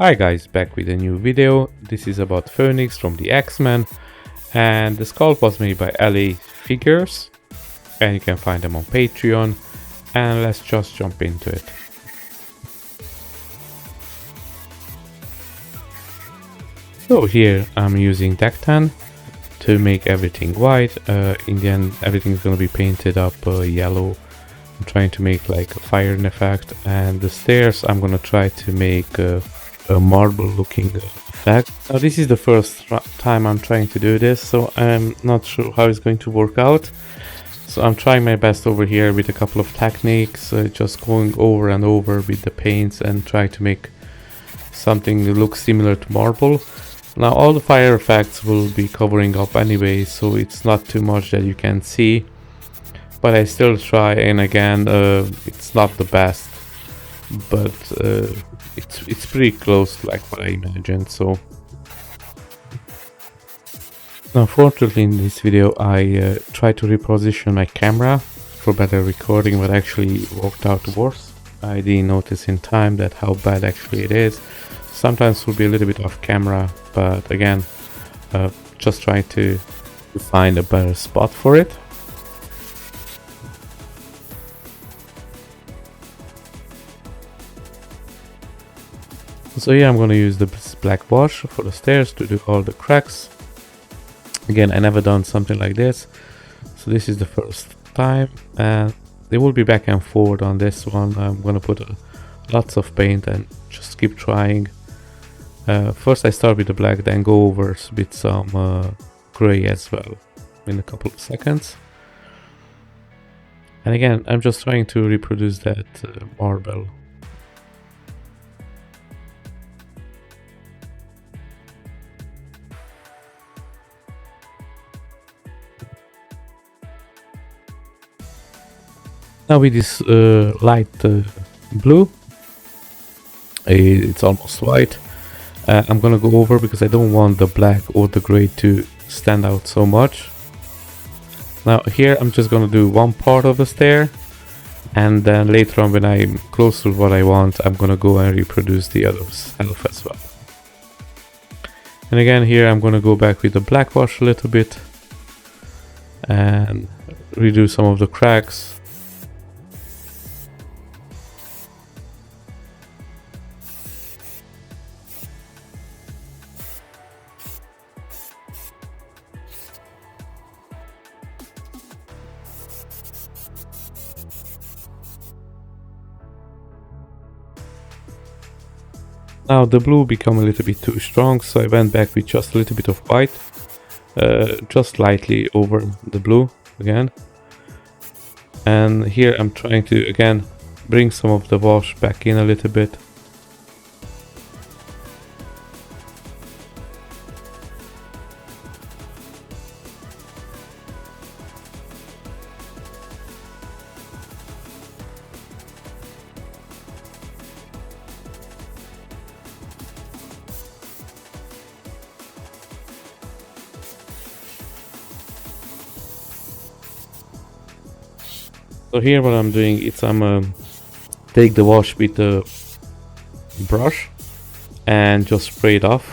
Hi guys, back with a new video. This is about Phoenix from the X-Men, and the sculpt was made by LA Figures, and you can find them on Patreon. And let's just jump into it. So here I'm using Dectan to make everything white. In the end everything's gonna be painted up yellow. I'm trying to make like a fire effect, and the stairs I'm gonna try to make a marble looking effect. Now this is the first time I'm trying to do this, so I'm not sure how it's going to work out. So I'm trying my best over here with a couple of techniques, just going over and over with the paints and try to make something that looks similar to marble. Now all the fire effects will be covering up anyway, so it's not too much that you can see, but I still try, and again it's not the best, but it's pretty close to like what I imagined. So now fortunately in this video I tried to reposition my camera for better recording, but actually worked out worse. I didn't notice in time that how bad actually it is. Sometimes will be a little bit off camera, but again just trying to find a better spot for it. So yeah, I'm gonna use the black wash for the stairs to do all the cracks. Again, I never done something like this, so this is the first time, and they will be back and forward on this one. I'm gonna put lots of paint and just keep trying. First I start with the black, then go over with some gray as well in a couple of seconds. And again, I'm just trying to reproduce that marble. Now with this light blue, it's almost white. I'm gonna go over because I don't want the black or the gray to stand out so much. Now here I'm just gonna do one part of the stair, and then later on when I'm close to what I want, I'm gonna go and reproduce the other self as well. And again here I'm gonna go back with the black wash a little bit and redo some of the cracks. Now the blue become a little bit too strong, so I went back with just a little bit of white, just lightly over the blue again. And here I'm trying to again bring some of the wash back in a little bit. So here what I'm doing is I'm take the wash with the brush and just spray it off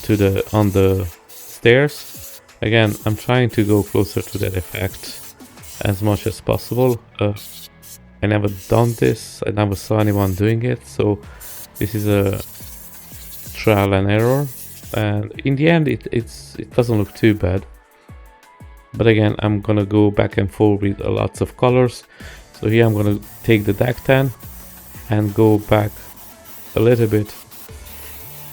to on the stairs. Again, I'm trying to go closer to that effect as much as possible. I never done this, I never saw anyone doing it, so this is a trial and error, and in the end it doesn't look too bad. But again, I'm gonna go back and forth with lots of colors. So here I'm gonna take the Dectan and go back a little bit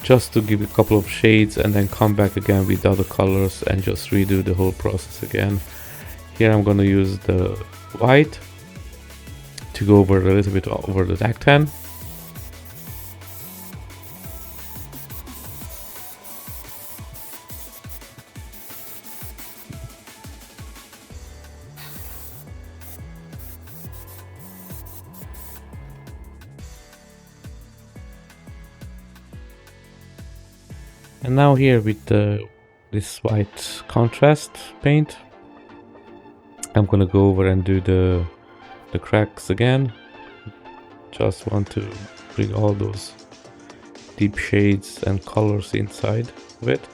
just to give a couple of shades, and then come back again with other colors and just redo the whole process again. Here I'm gonna use the white to go over a little bit over the Dectan. And now here with this white contrast paint, I'm gonna go over and do the cracks again. Just want to bring all those deep shades and colors inside of it.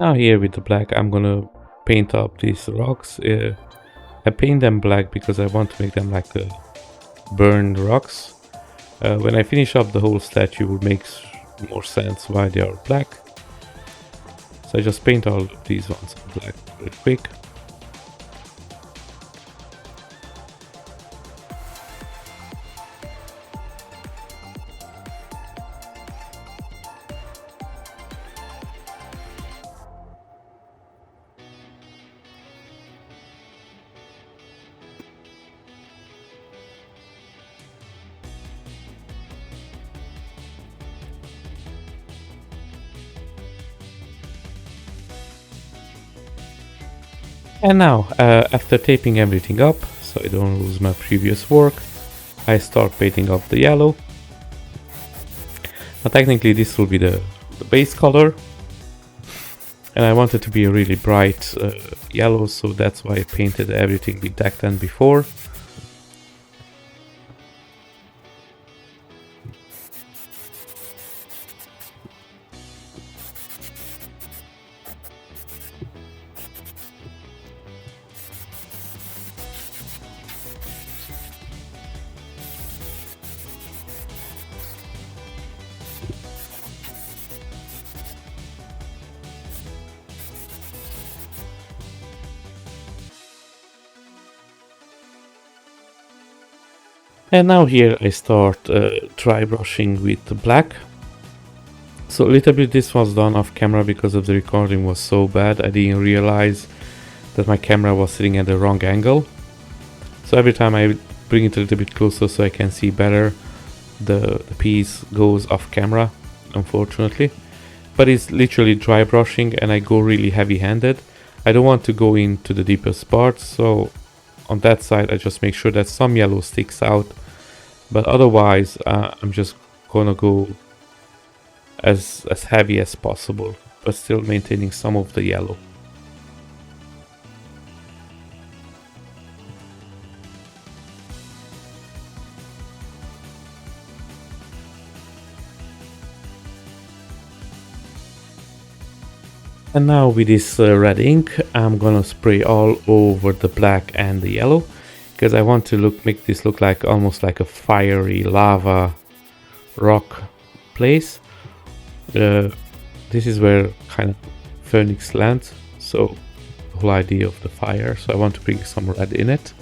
Now here with the black, I'm gonna paint up these rocks. I paint them black because I want to make them like burned rocks. When I finish up the whole statue, it will make more sense why they are black. So I just paint all of these ones black real quick. And now, after taping everything up, so I don't lose my previous work, I start painting up the yellow. Now technically this will be the base color, and I want it to be a really bright yellow, so that's why I painted everything with deck 10 before. And now here I start dry brushing with the black. So a little bit this was done off camera because of the recording was so bad. I didn't realize that my camera was sitting at the wrong angle. So every time I bring it a little bit closer so I can see better, the piece goes off camera, unfortunately. But it's literally dry brushing and I go really heavy handed. I don't want to go into the deepest parts, so on that side I just make sure that some yellow sticks out, but otherwise I'm just gonna go as heavy as possible, but still maintaining some of the yellow. And now with this red ink, I'm gonna spray all over the black and the yellow, because I want to make this look like almost like a fiery lava rock place. This is where kind of Phoenix lands, so the whole idea of the fire. So I want to bring some red in it.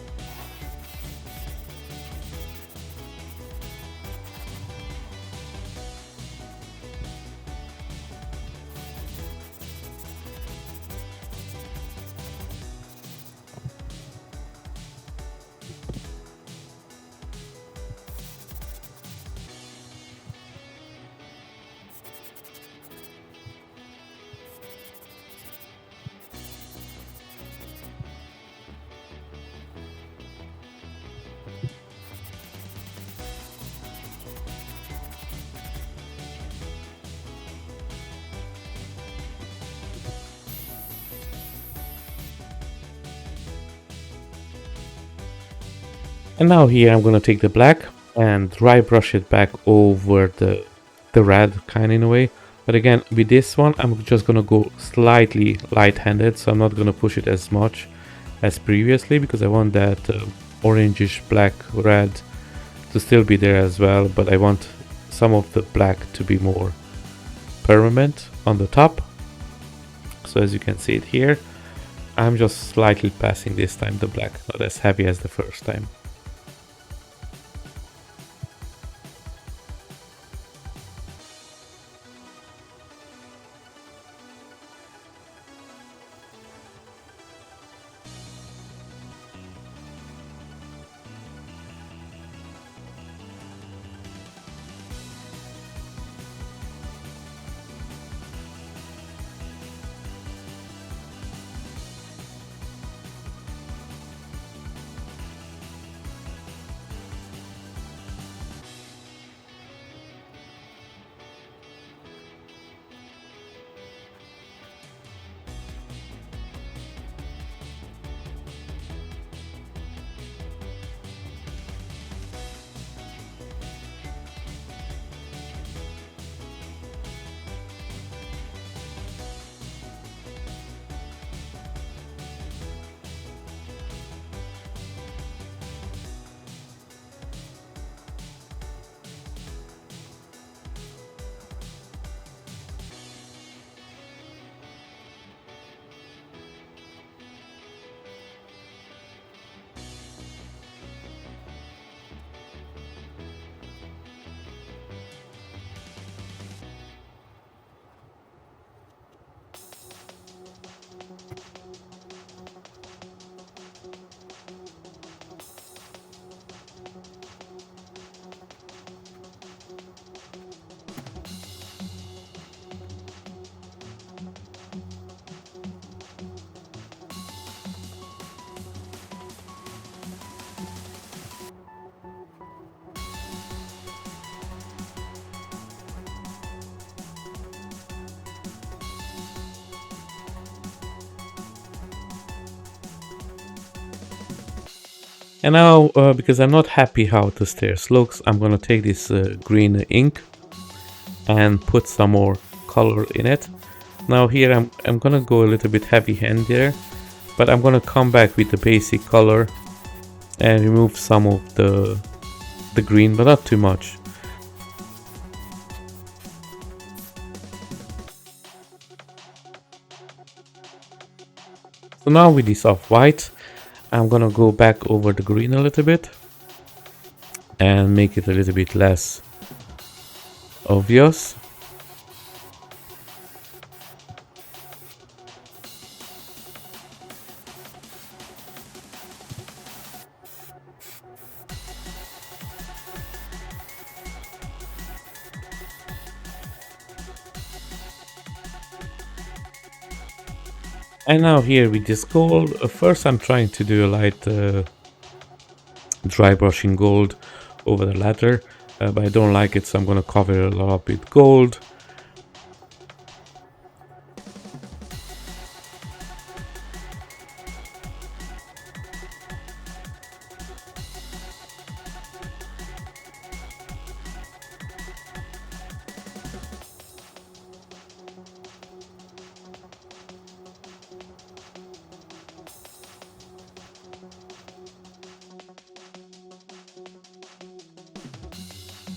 And now here I'm gonna take the black and dry brush it back over the red kind in a way. But again, with this one I'm just gonna go slightly light-handed, so I'm not gonna push it as much as previously, because I want that orangish black red to still be there as well, but I want some of the black to be more permanent on the top. So as you can see it here, I'm just slightly passing this time the black, not as heavy as the first time. And now, because I'm not happy how the stairs looks, I'm gonna take this green ink and put some more color in it. Now here I'm gonna go a little bit heavy hand there, but I'm gonna come back with the basic color and remove some of the green, but not too much. So now with this off-white, I'm gonna go back over the green a little bit and make it a little bit less obvious. And now here with this gold, first I'm trying to do a light dry brushing gold over the ladder, but I don't like it, so I'm gonna cover it a lot up with gold.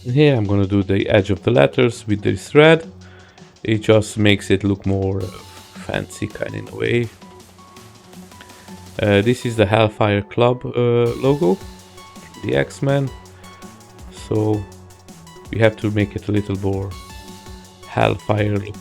And here I'm gonna do the edge of the letters with this red. It just makes it look more fancy kind in a way. This is the Hellfire Club logo, the X-Men. So we have to make it a little more Hellfire look.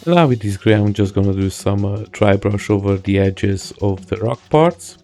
Now with this gray I'm just gonna do some dry brush over the edges of the rock parts.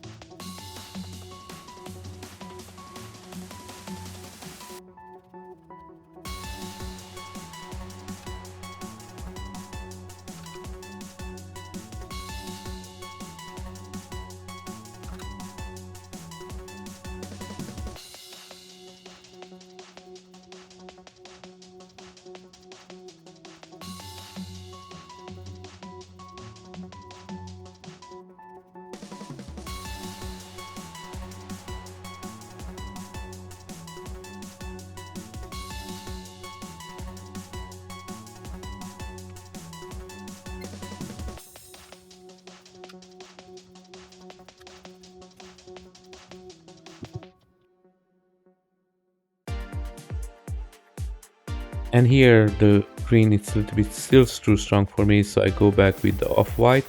And here the green is a little bit still too strong for me, so I go back with the off-white.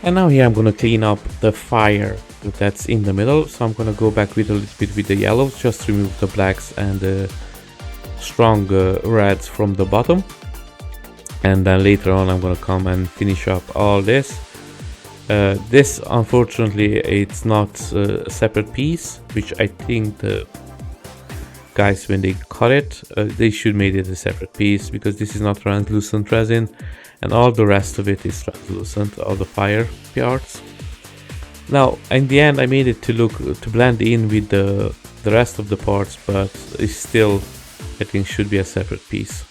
And now here I'm gonna clean up the fire that's in the middle. So I'm gonna go back with a little bit with the yellows, just remove the blacks and the strong reds from the bottom. And then later on I'm gonna come and finish up all this. This unfortunately it's not a separate piece, which I think the guys, when they cut it, they should made it a separate piece, because this is not translucent resin and all the rest of it is translucent, all the fire parts. Now in the end I made it to blend in with the rest of the parts, but it's still, I think, should be a separate piece.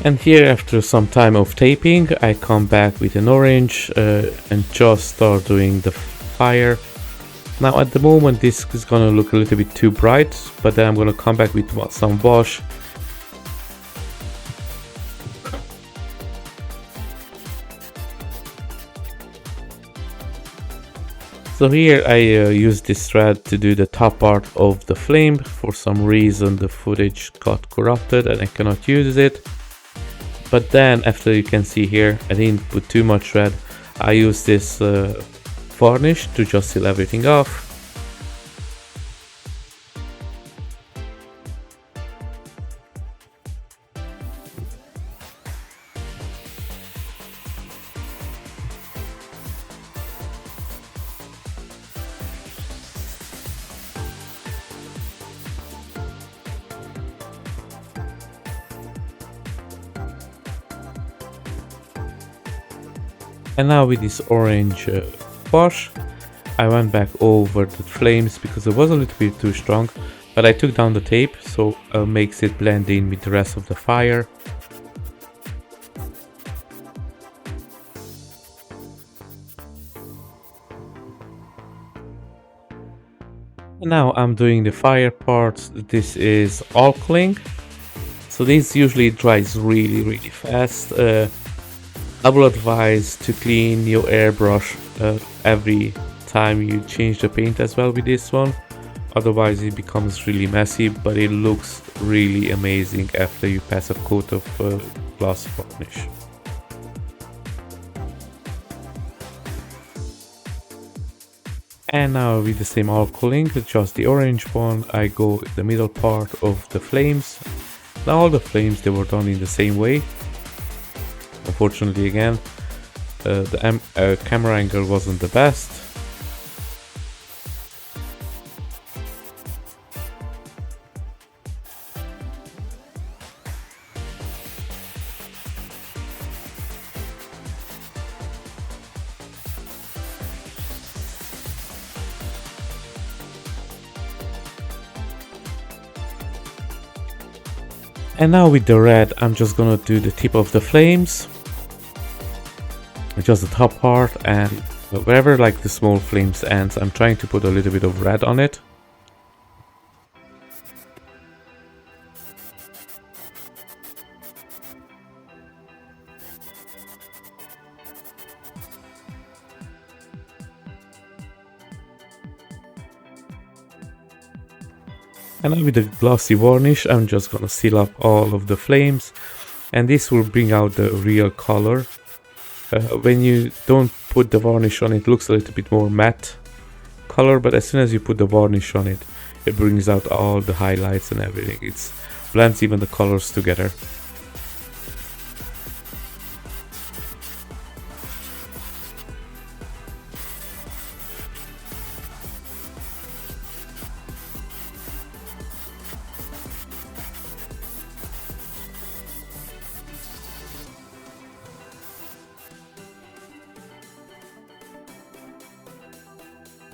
And here, after some time of taping, I come back with an orange and just start doing the fire. Now at the moment this is gonna look a little bit too bright, but then I'm gonna come back with some wash. So here I use this thread to do the top part of the flame. For some reason the footage got corrupted and I cannot use it. But then, after you can see here, I didn't put too much red. I used this varnish to just seal everything off. And now with this orange wash, I went back over the flames because it was a little bit too strong, but I took down the tape so it makes it blend in with the rest of the fire. And now I'm doing the fire parts. This is alkaline, so this usually dries really fast. I will advise to clean your airbrush every time you change the paint as well with this one, otherwise it becomes really messy, but it looks really amazing after you pass a coat of gloss varnish. And now with the same alkaline, just the orange one, I go in the middle part of the flames. Now all the flames, they were done in the same way. Unfortunately again, the camera angle wasn't the best. And now with the red, I'm just gonna do the tip of the flames. Just the top part, and wherever like the small flames ends, I'm trying to put a little bit of red on it. And now with the glossy varnish, I'm just gonna seal up all of the flames, and this will bring out the real color. When you don't put the varnish on, it looks a little bit more matte color, but as soon as you put the varnish on it, it brings out all the highlights and everything. It blends even the colors together.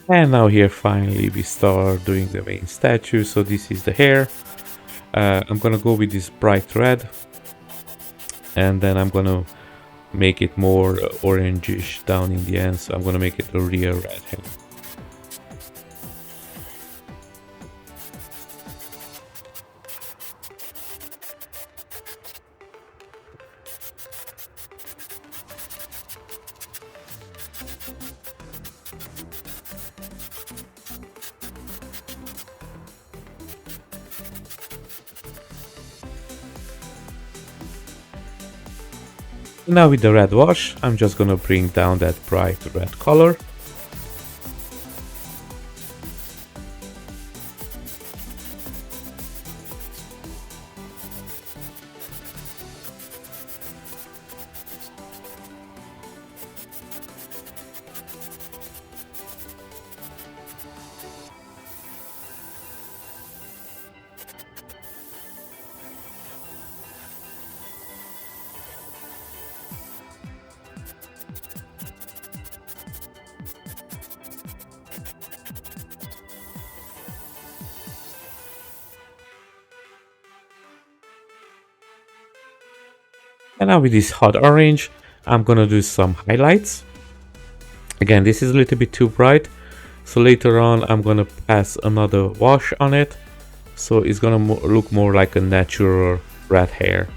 And now here finally we start doing the main statue. So this is the hair. I'm gonna go with this bright red, and then I'm gonna make it more orangish down in the end. So I'm gonna make it a real red hair. Now with the red wash, I'm just gonna bring down that bright red color. And now with this hot orange, I'm gonna do some highlights. Again, this is a little bit too bright, so later on I'm gonna pass another wash on it, so it's gonna look more like a natural red hair.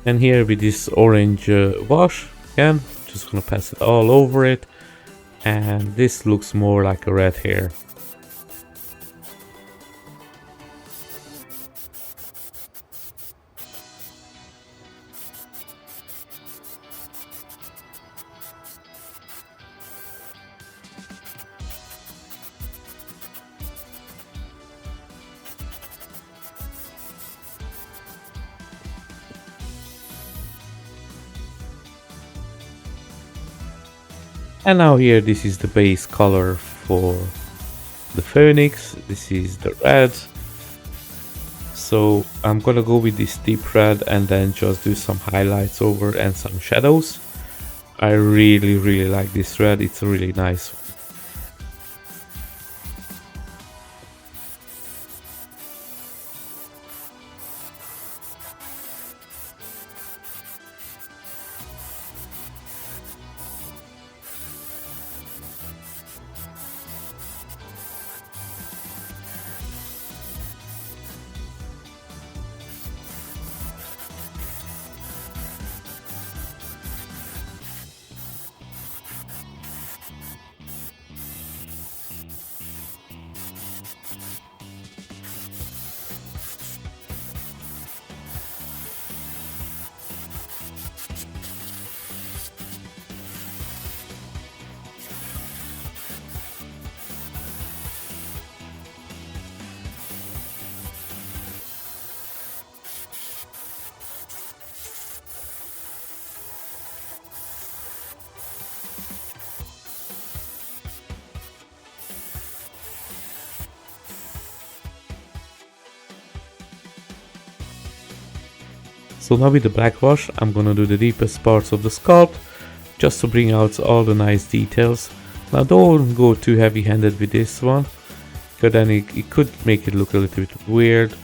And here with this orange wash, again, just gonna pass it all over it, and this looks more like a red hair. And now here, this is the base color for the phoenix. This is the red. So I'm gonna go with this deep red and then just do some highlights over and some shadows. I really like this red. It's a really nice. So now with the black wash, I'm gonna do the deepest parts of the sculpt just to bring out all the nice details. Now don't go too heavy handed with this one, because then it could make it look a little bit weird.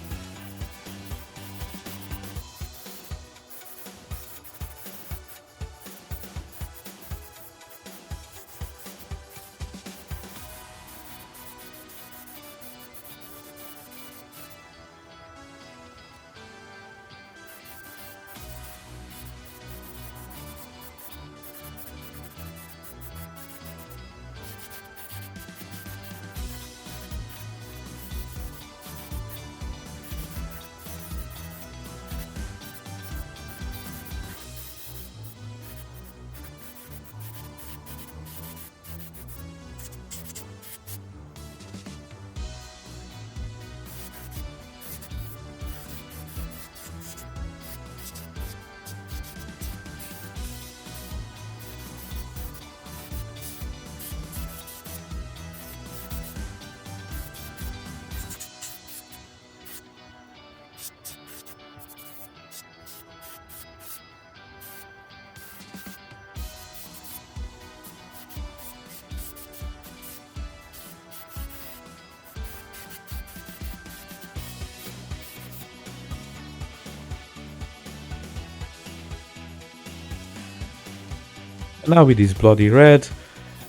Now with this bloody red,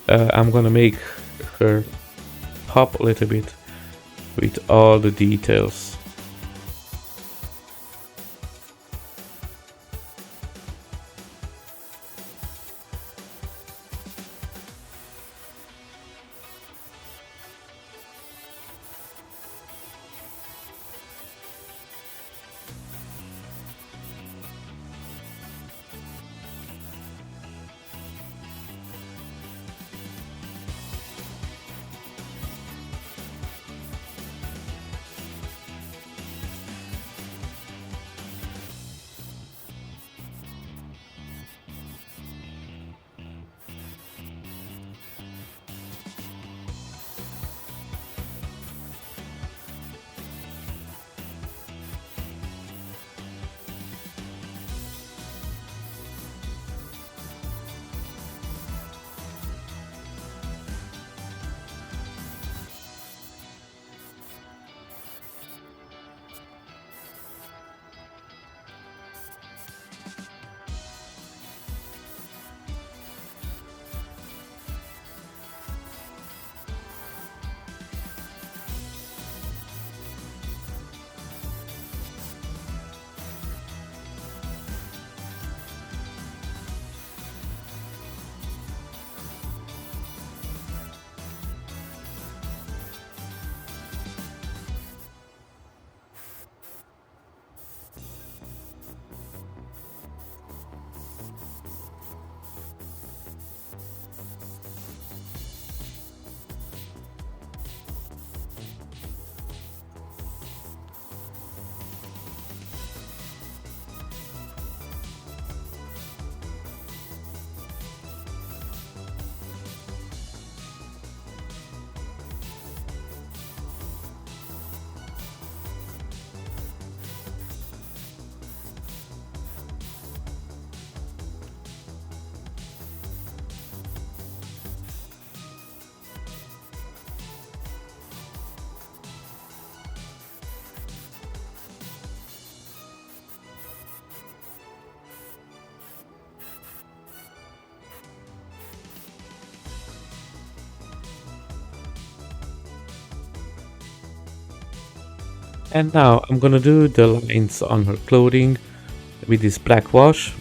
I'm gonna make her pop a little bit with all the details. And now I'm gonna do the lines on her clothing with this black wash.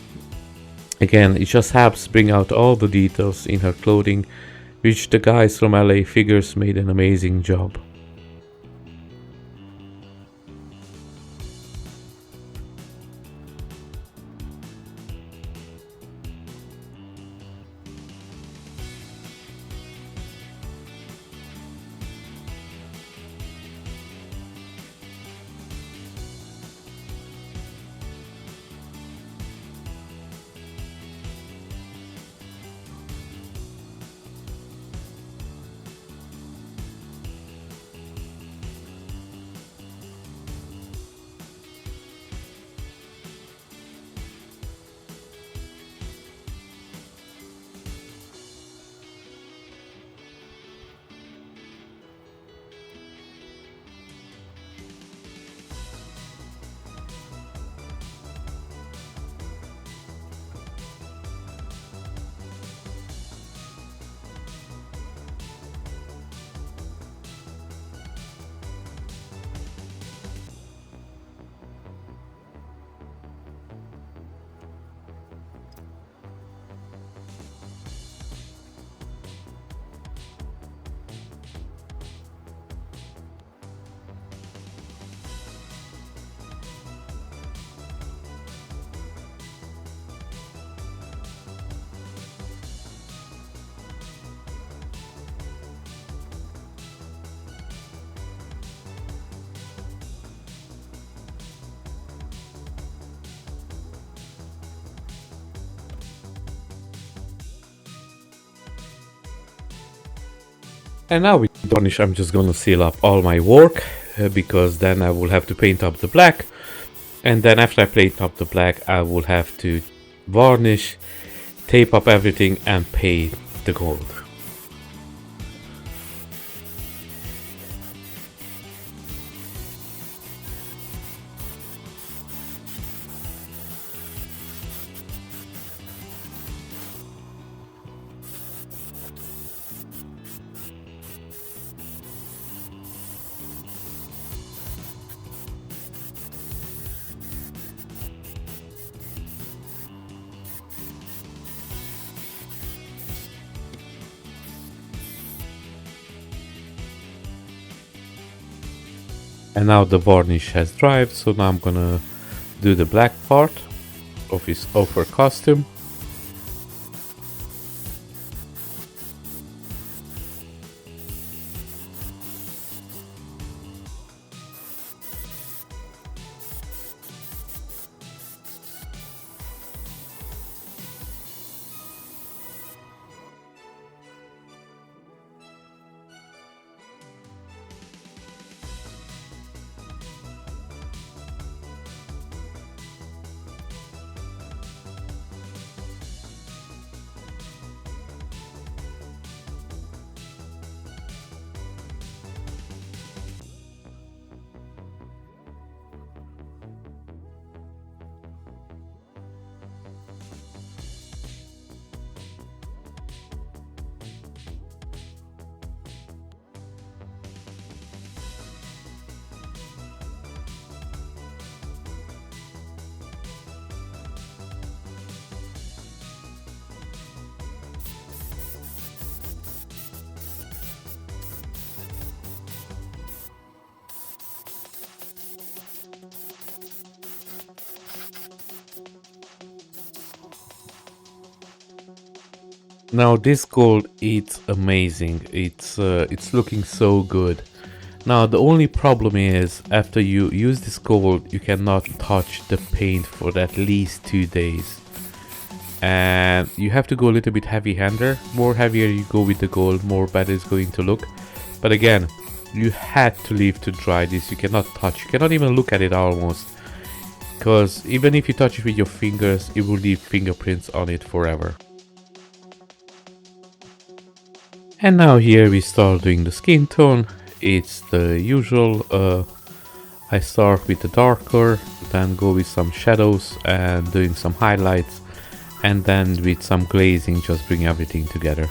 Again, it just helps bring out all the details in her clothing, which the guys from LA Figures made an amazing job. And now with varnish I'm just gonna seal up all my work because then I will have to paint up the black, and then after I paint up the black I will have to varnish, tape up everything and paint the gold. And now the varnish has dried, so now I'm gonna do the black part of his over costume. Now this gold, it's amazing. It's looking so good. Now the only problem is after you use this gold, you cannot touch the paint for at least 2 days. And you have to go a little bit heavy-handed. More heavier you go with the gold, more better it's going to look. But again, you had to leave to dry this. You cannot touch. You cannot even look at it almost. Because even if you touch it with your fingers, it will leave fingerprints on it forever. And now here we start doing the skin tone. It's the usual. I start with the darker, then go with some shadows and doing some highlights, and then with some glazing, just bring everything together.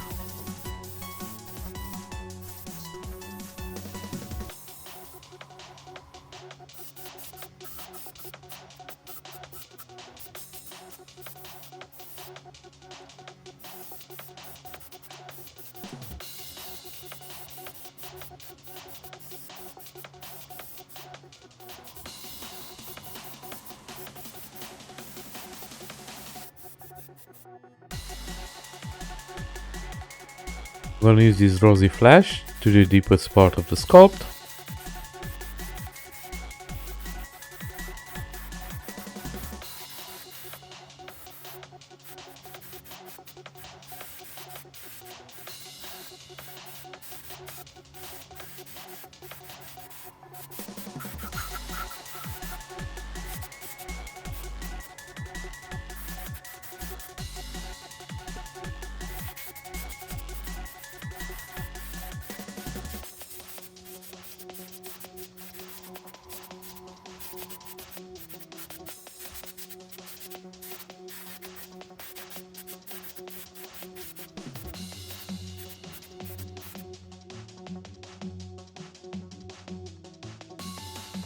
I'm gonna use this rosy flash to the deepest part of the sculpt.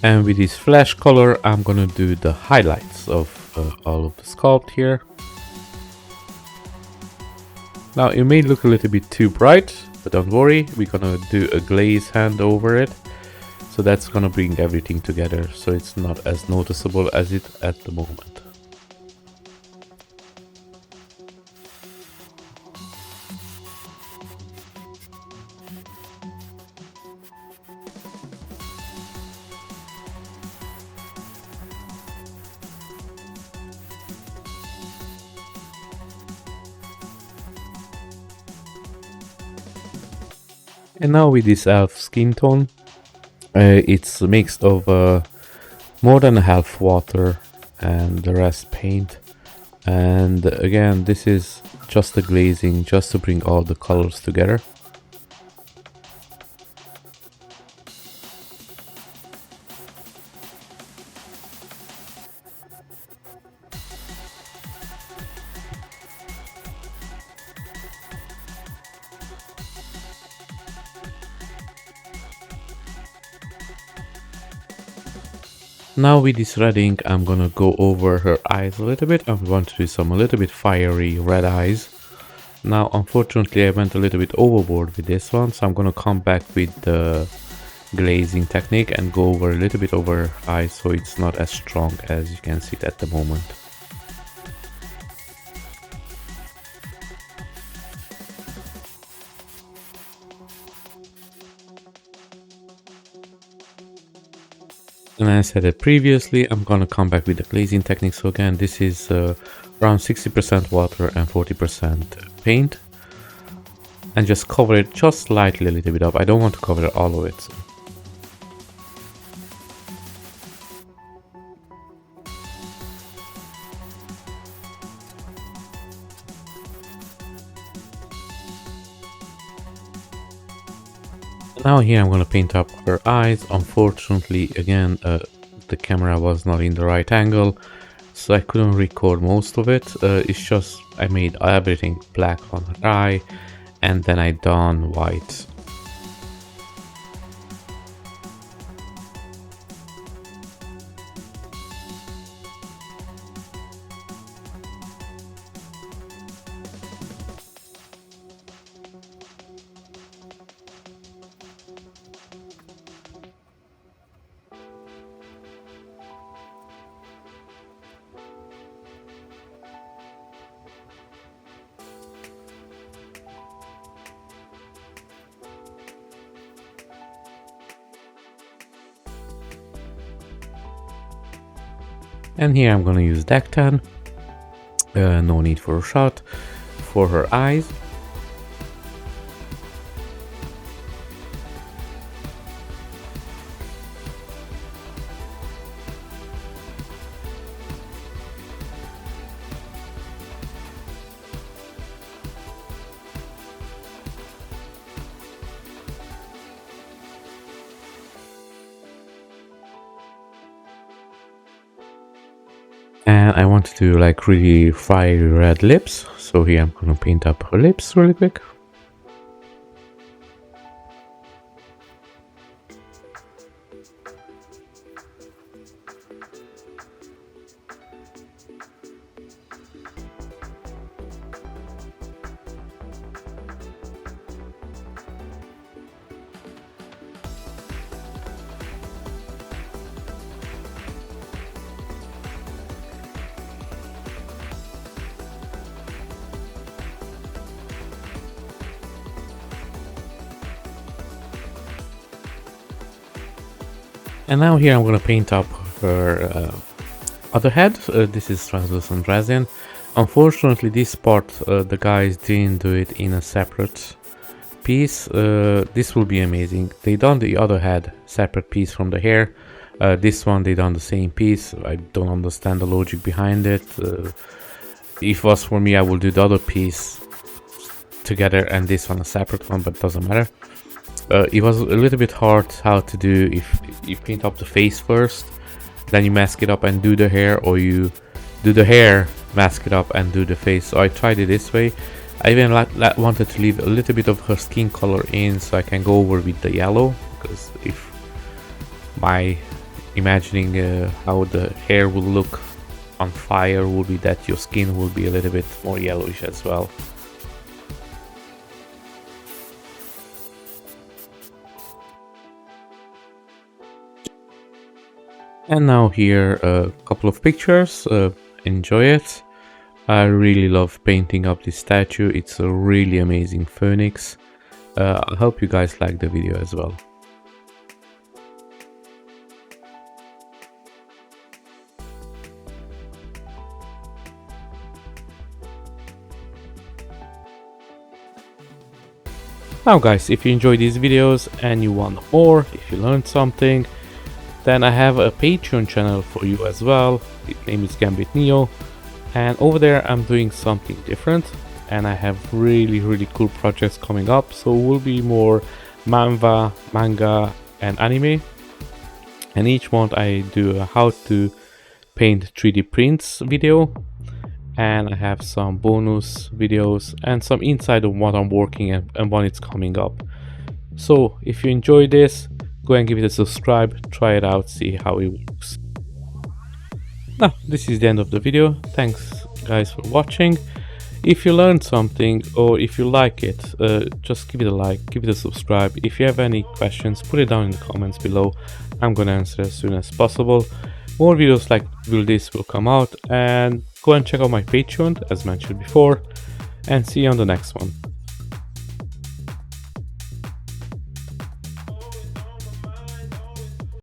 And with this flash color, I'm gonna do the highlights of all of the sculpt here. Now it may look a little bit too bright, but don't worry, we're gonna do a glaze hand over it. So that's gonna bring everything together, so it's not as noticeable as it at the moment. And now with this elf skin tone, it's mixed of more than half water and the rest paint. And again, this is just the glazing, just to bring all the colors together. Now with this redding, I'm gonna go over her eyes a little bit. I'm going to do some a little bit fiery red eyes. Now, unfortunately, I went a little bit overboard with this one, so I'm gonna come back with the glazing technique and go over a little bit over her eyes so it's not as strong as you can see it at the moment. And as I said it previously, I'm gonna come back with the glazing technique. So again, this is around 60% water and 40% paint. And just cover it just slightly a little bit up. I don't want to cover all of it. So. Now here I'm gonna paint up her eyes. Unfortunately, again, the camera was not in the right angle, so I couldn't record most of it. It's just I made everything black on her eye, and then I done white. And here I'm gonna use deck 10. No need for a shot for her eyes. And I want to do like really fiery red lips, so here I'm gonna paint up her lips really quick. And now here I'm gonna paint up her other head. This is translucent resin. Unfortunately, this part the guys didn't do it in a separate piece. This will be amazing. They done the other head separate piece from the hair. This one they done the same piece. I don't understand the logic behind it. If it was for me, I would do the other piece together and this one a separate one, but it doesn't matter. It was a little bit hard how to do if you paint up the face first, then you mask it up and do the hair, or you do the hair, mask it up and do the face. So I tried it this way. I even wanted to leave a little bit of her skin color in so I can go over with the yellow, because if my imagining how the hair will look on fire will be that your skin will be a little bit more yellowish as well. And now here a couple of pictures. Enjoy it. I really love painting up this statue. It's a really amazing phoenix. I hope you guys like the video as well. Now guys, if you enjoy these videos and you want more, if you learned something, then I have a Patreon channel for you as well. Its name is Gambit Neo, and over there I'm doing something different, and I have really cool projects coming up. So it will be more manga and anime, and each month I do a how to paint 3D prints video, and I have some bonus videos and some insight on what I'm working and when it's coming up. So if you enjoy this, go and give it a subscribe, try it out, see how it works. Now, this is the end of the video. Thanks guys for watching. If you learned something or if you like it, just give it a like, give it a subscribe. If you have any questions, put it down in the comments below. I'm gonna answer as soon as possible. More videos like this will come out, and go and check out my Patreon as mentioned before, and see you on the next one.